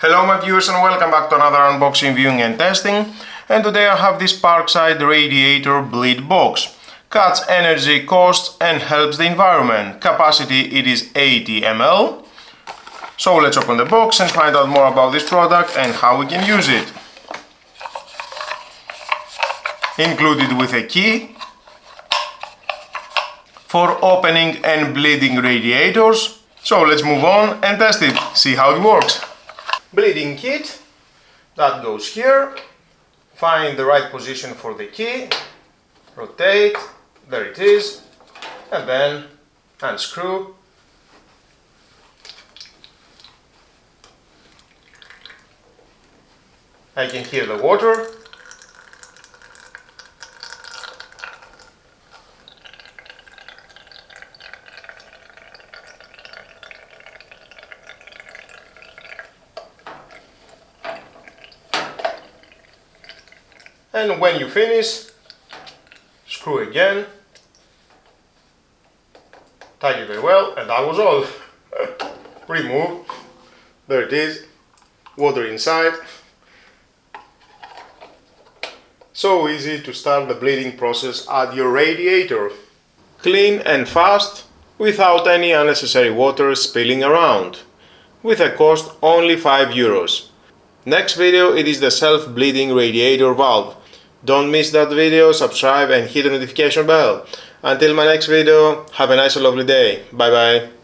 Hello my viewers and welcome back to another unboxing, viewing and testing. And today I have this Parkside Radiator bleed box. Cuts energy costs and helps the environment. Capacity it is 80 ml. So let's open the box and find out more about this product and how we can use it. Included with a key for opening and bleeding radiators. So let's move on and test it, see how it works. Bleeding kit, that goes here. Find the right position for the key, rotate, there it is, and then unscrew. I can hear the water. And when you finish, screw again, tighten it very well, and that was all. Remove, there it is, water inside. So easy to start the bleeding process at your radiator. Clean and fast, without any unnecessary water spilling around, with a cost only €5. Next video it is the self-bleeding radiator valve. Don't miss that video, subscribe and hit the notification bell. Until my next video, have a nice and lovely day. Bye bye.